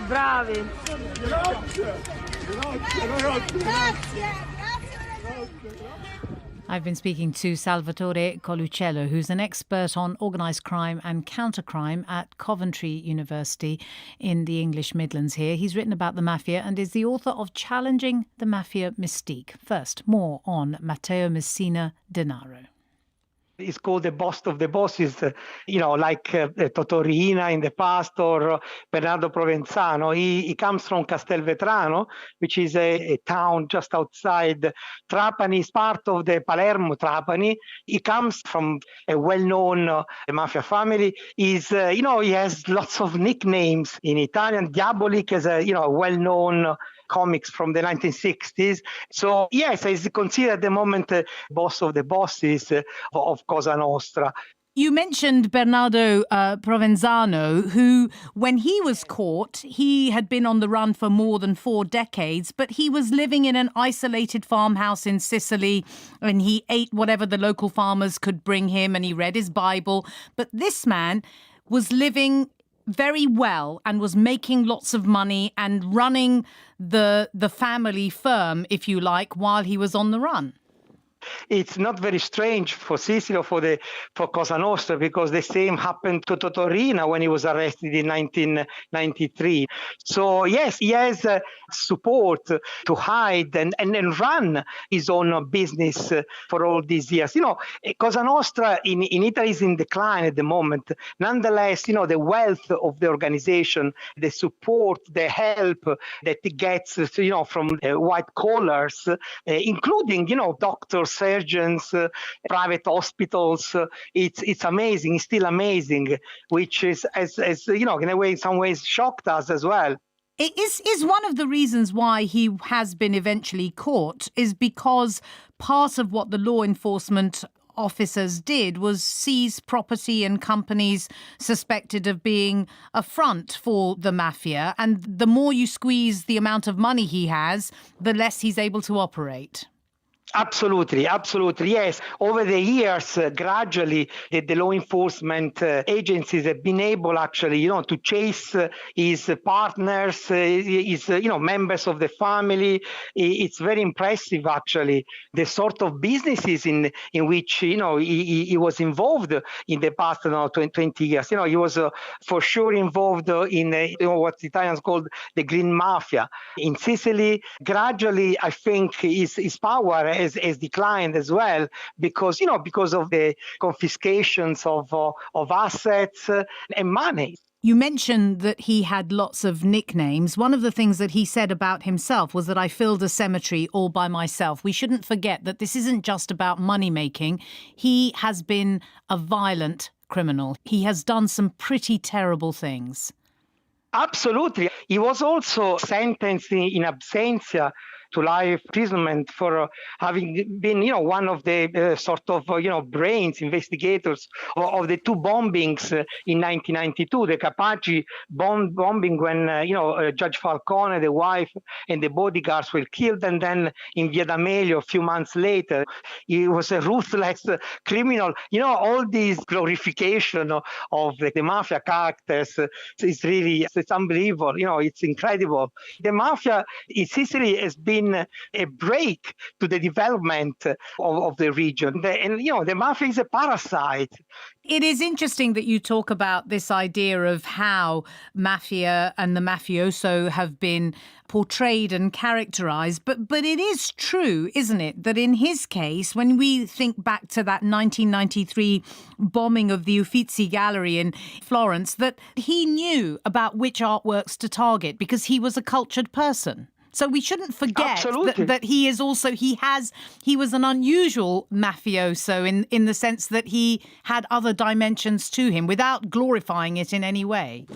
Bravi. I've been speaking to Salvatore Coluccello, who's an expert on organised crime and countercrime at Coventry University in the English Midlands here. He's written about the Mafia and is the author of Challenging the Mafia Mystique. First, more on Matteo Messina Denaro. It's called the boss of the bosses, like Totò Riina in the past or Bernardo Provenzano. He comes from Castelvetrano, which is a town just outside Trapani. He's part of the Palermo Trapani. He comes from a well-known mafia family. He has lots of nicknames in Italian. Diabolic is a well-known comics from the 1960s. So, yes, he's considered at the moment boss of the bosses of Cosa Nostra. You mentioned Bernardo Provenzano, who, when he was caught, he had been on the run for more than 4 decades, but he was living in an isolated farmhouse in Sicily, and he ate whatever the local farmers could bring him, and he read his Bible. But this man was living very well and was making lots of money and running the family firm, if you like, while he was on the run. It's not very strange for Sicily or for Cosa Nostra, because the same happened to Totò Riina when he was arrested in 1993. So yes, he has support to hide and run his own business for all these years. Cosa Nostra in Italy is in decline at the moment. Nonetheless, the wealth of the organization, the support, the help that it gets, from white collars, including, doctors, surgeons, private hospitals. It's amazing. It's still amazing, which is, as in a way, in some ways, shocked us as well. It is one of the reasons why he has been eventually caught is because part of what the law enforcement officers did was seize property and companies suspected of being a front for the mafia. And the more you squeeze the amount of money he has, the less he's able to operate. Absolutely, yes. Over the years, gradually, the law enforcement agencies have been able, actually, to chase his partners, his members of the family. It's very impressive, actually, the sort of businesses in which he was involved in the past 20 years. He was for sure involved in what Italians called the Green Mafia in Sicily. Gradually, I think his power has declined as well because of the confiscations of assets and money. You mentioned that he had lots of nicknames. One of the things that he said about himself was that I filled a cemetery all by myself. We shouldn't forget that this isn't just about money making. He has been a violent criminal. He has done some pretty terrible things. Absolutely. He was also sentenced in absentia to life imprisonment for having been, one of the brains, investigators of the 2 bombings in 1992, the Capaci bombing when, Judge Falcone, the wife, and the bodyguards were killed, and then in Via D'Amelio a few months later. He was a ruthless criminal. All this glorification of the mafia characters is really, it's unbelievable. It's incredible. The mafia in Sicily has been a break to the development of the region. The mafia is a parasite. It is interesting that you talk about this idea of how mafia and the mafioso have been portrayed and characterized. But it is true, isn't it, that in his case, when we think back to that 1993 bombing of the Uffizi Gallery in Florence, that he knew about which artworks to target because he was a cultured person. So we shouldn't forget that he was an unusual mafioso in the sense that he had other dimensions to him without glorifying it in any way.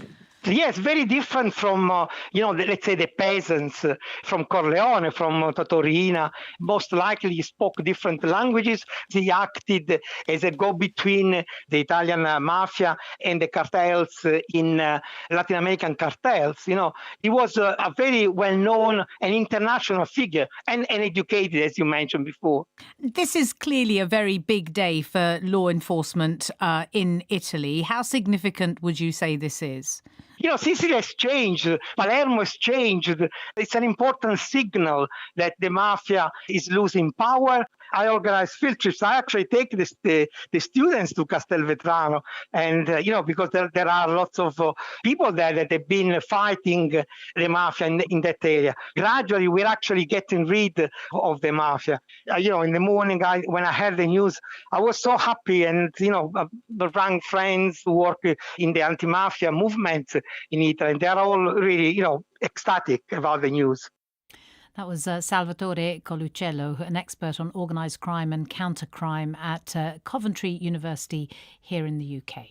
Yes, very different from, let's say the peasants from Corleone, from Totò Riina. Most likely he spoke different languages. He acted as a go-between the Italian mafia and the cartels in Latin American cartels. He was a very well-known and international figure and educated, as you mentioned before. This is clearly a very big day for law enforcement in Italy. How significant would you say this is? Sicily has changed, Palermo has changed. It's an important signal that the mafia is losing power. I organize field trips. I actually take the students to Castelvetrano, and because there are lots of people there that have been fighting the mafia in that area. Gradually, we're actually getting rid of the mafia. In the morning, when I heard the news, I was so happy, and the rang friends who work in the anti-mafia movement in Italy, and they're all really, ecstatic about the news. That was Salvatore Coluccello, an expert on organised crime and counter-crime at Coventry University here in the UK.